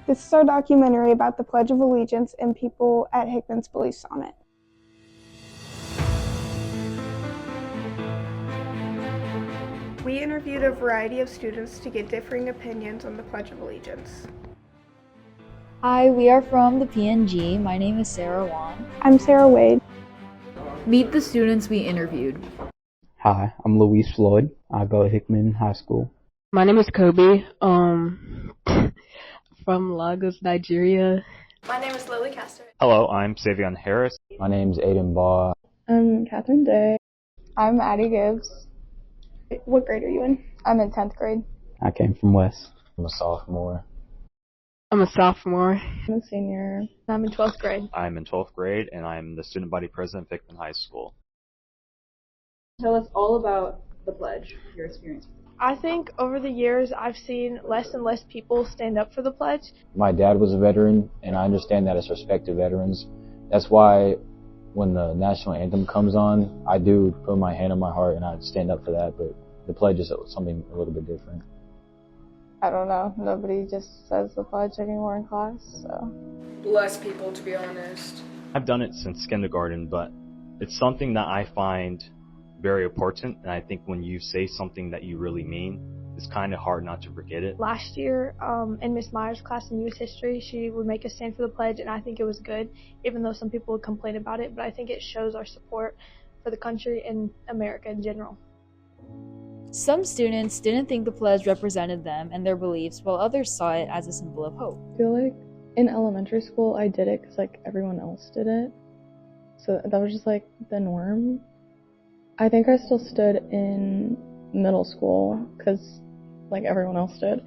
This is our documentary about the Pledge of Allegiance and people at Hickman's beliefs on it. We interviewed a variety of students to get differing opinions on the Pledge of Allegiance. Hi, we are from the PNG. My name is Sara. I'm Sarah Wade. Meet the students we interviewed. Hi, I'm Luis Floyd. I go to Hickman High School. My name is Kobe, from Lagos, Nigeria. My name is Lily Castor. Hello, I'm Savion Harris. My name's Aiden Baugh. I'm Catherine Day. I'm Addie Gibbs. What grade are you in? I'm in 10th grade. I came from West. I'm a sophomore. I'm a sophomore. I'm a senior. I'm in 12th grade. I'm in 12th grade, and I'm the student body president of Hickman High School. Tell us all about the pledge, your experience. I think over the years I've seen less and less people stand up for the pledge. My dad was a veteran, and I understand that it's respect to veterans. That's why when the national anthem comes on, I do put my hand on my heart and I stand up for that, but the pledge is something a little bit different. I don't know. Nobody just says the pledge anymore in class, so. Less people, to be honest. I've done it since kindergarten, but it's something that I find very important, and I think when you say something that you really mean, it's kind of hard not to forget it. Last year, in Miss Meyer's class in U.S. History, she would make us stand for the pledge, and I think it was good, even though some people would complain about it, but I think it shows our support for the country and America in general. Some students didn't think the pledge represented them and their beliefs, while others saw it as a symbol of hope. I feel like in elementary school I did it because like everyone else did it. So that was just like the norm. I think I still stood in middle school because like everyone else did.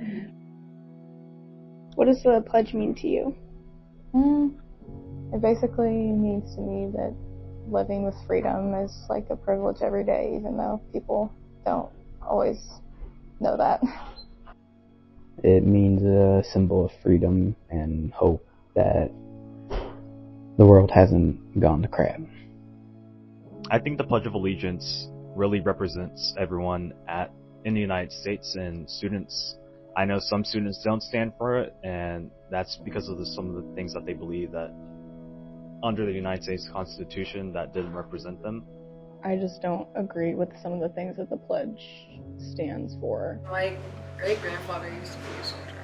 What does the pledge mean to you? It basically means to me that living with freedom is like a privilege every day, even though people don't always know that. It means a symbol of freedom and hope that the world hasn't gone to crap. I think the Pledge of Allegiance really represents everyone in the United States, and students. I know some students don't stand for it, and that's because of some of the things that they believe that under the United States Constitution that didn't represent them. I just don't agree with some of the things that the pledge stands for. My great-grandfather used to be a soldier.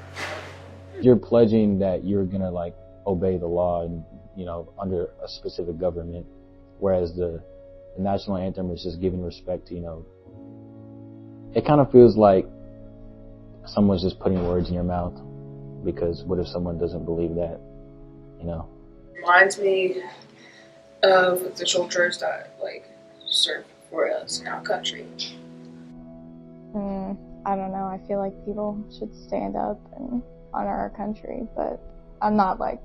You're pledging that you're gonna like obey the law and, you know, under a specific government, whereas the national anthem is just giving respect to, you know, it kind of feels like someone's just putting words in your mouth, because what if someone doesn't believe that, you know? Reminds me of the soldiers that served for us in our country. I don't know. I feel like people should stand up and honor our country, but I'm not like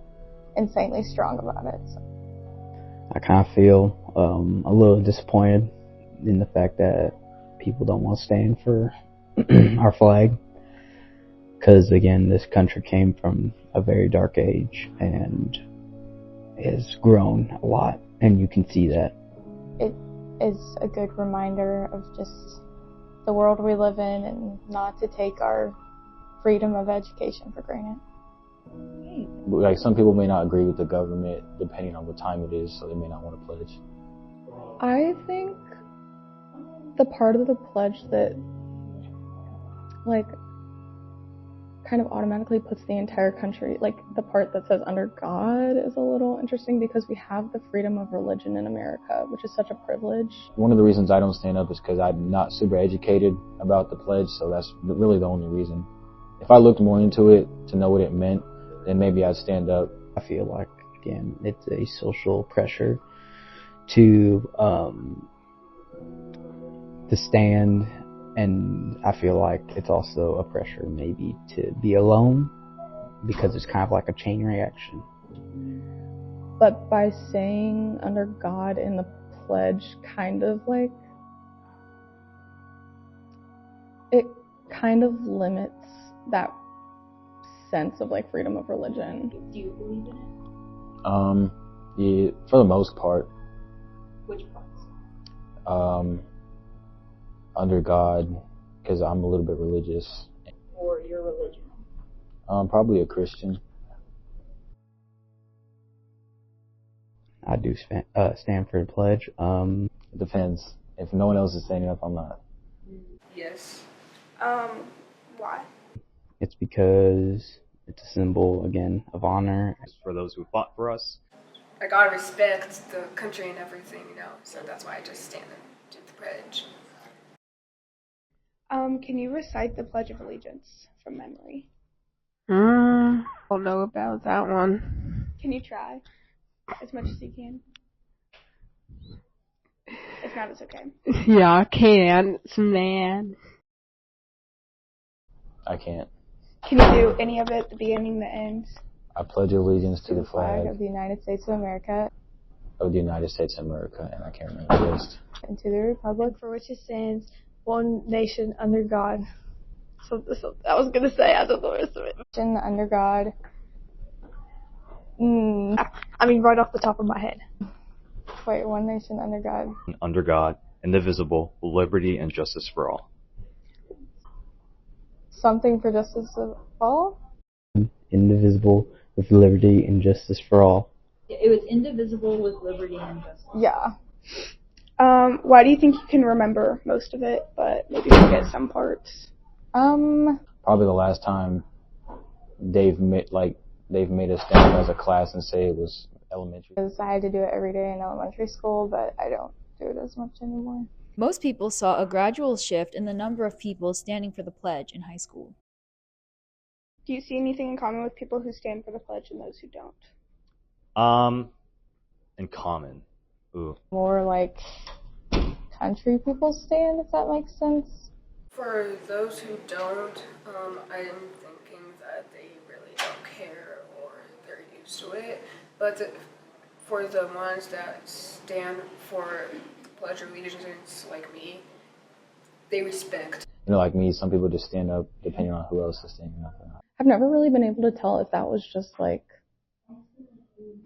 insanely strong about it. So. I kind of feel a little disappointed in the fact that people don't want to stand for our flag, because again, this country came from a very dark age and has grown a lot, and you can see that. It is a good reminder of just the world we live in and not to take our freedom of education for granted. Like, some people may not agree with the government depending on what time it is, so they may not want to pledge. I think the part of the pledge that like kind of automatically puts the entire country, like the part that says under God, is a little interesting, because we have the freedom of religion in America, which is such a privilege. One of the reasons I don't stand up is because I'm not super educated about the pledge, so that's really the only reason. If I looked more into it to know what it meant, then maybe I'd stand up. I feel like, again, it's a social pressure to stand, and I feel like it's also a pressure maybe to be alone, because it's kind of like a chain reaction. But by saying under God in the pledge, kind of like, it kind of limits that sense of like freedom of religion. Do you believe in it? Yeah, for the most part. Which parts? Under God, because I'm a little bit religious. Or your religion? Probably a Christian. I do stand for the pledge. It depends. If no one else is standing up, I'm not. Yes. Why? It's because it's a symbol, again, of honor. For those who fought for us. I gotta respect the country and everything, so that's why I just stand and do the pledge. Can you recite the Pledge of Allegiance from memory? Don't know about that one. Can you try as much as you can? If not, it's okay. Yeah, I can. It's mad. I can't. Can you do any of it, the beginning, the end? I pledge allegiance to the flag flag of the United States of America of the United States of America, and I can't remember the rest. and to the republic For which it stands, one nation under God. So I was gonna say, I don't know the rest of it. under God. I mean, right off the top of my head. Wait, one nation under God. Under God, indivisible, with liberty and justice for all. Something for justice for all? Indivisible, with liberty and justice for all. It was indivisible with liberty and justice. Yeah. Why do you think you can remember most of it, but maybe forget some parts? Probably the last time they've made us stand up as a class and say it was elementary. Because I had to do it every day in elementary school, but I don't do it as much anymore. Most people saw a gradual shift in the number of people standing for the pledge in high school. Do you see anything in common with people who stand for the pledge and those who don't? In common. Ooh. More like country people stand, if that makes sense. For those who don't, I'm thinking that they really don't care or they're used to it. But for the ones that stand for the Pledge of Allegiance, like me, they respect. Like me, some people just stand up depending on who else is standing up or not. I've never really been able to tell if that was just like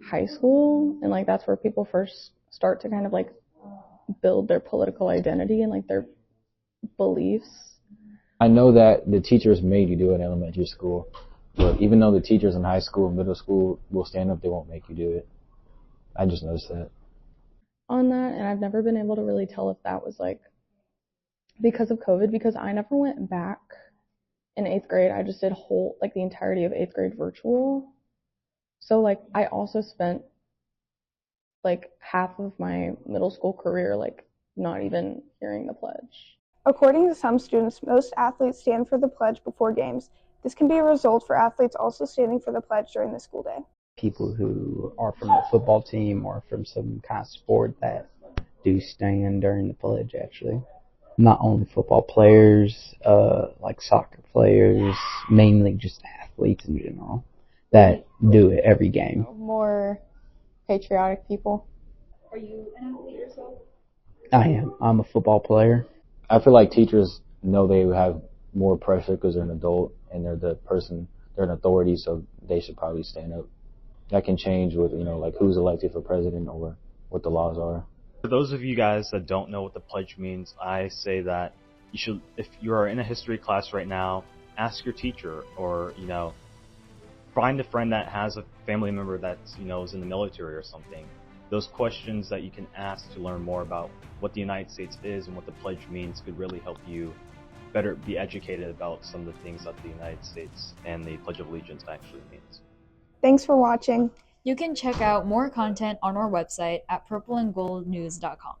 high school and like that's where people first start to kind of like build their political identity and like their beliefs. I know that the teachers made you do it in elementary school, but even though the teachers in high school and middle school will stand up, they won't make you do it. I just noticed that. On that, and I've never been able to really tell if that was like because of COVID, because I never went back in 8th grade. I just did the entirety of 8th grade virtual. So like I also spent like half of my middle school career like not even hearing the pledge. According to some students, most athletes stand for the pledge before games. This can be a result for athletes also standing for the pledge during the school day. People who are from the football team or from some kind of sport that do stand during the pledge, actually. Not only football players, like soccer players, mainly just athletes in general, that do it every game. More patriotic people. Are you an athlete yourself? I am. I'm a football player. I feel like teachers know they have more pressure because they're an adult and they're an authority, so they should probably stand up. That can change with, like who's elected for president or what the laws are. For those of you guys that don't know what the pledge means, I say that you should, if you are in a history class right now, ask your teacher or, find a friend that has a family member that's, is in the military or something. Those questions that you can ask to learn more about what the United States is and what the pledge means could really help you better be educated about some of the things that the United States and the Pledge of Allegiance actually means. Thanks for watching. You can check out more content on our website at purpleandgoldnews.com.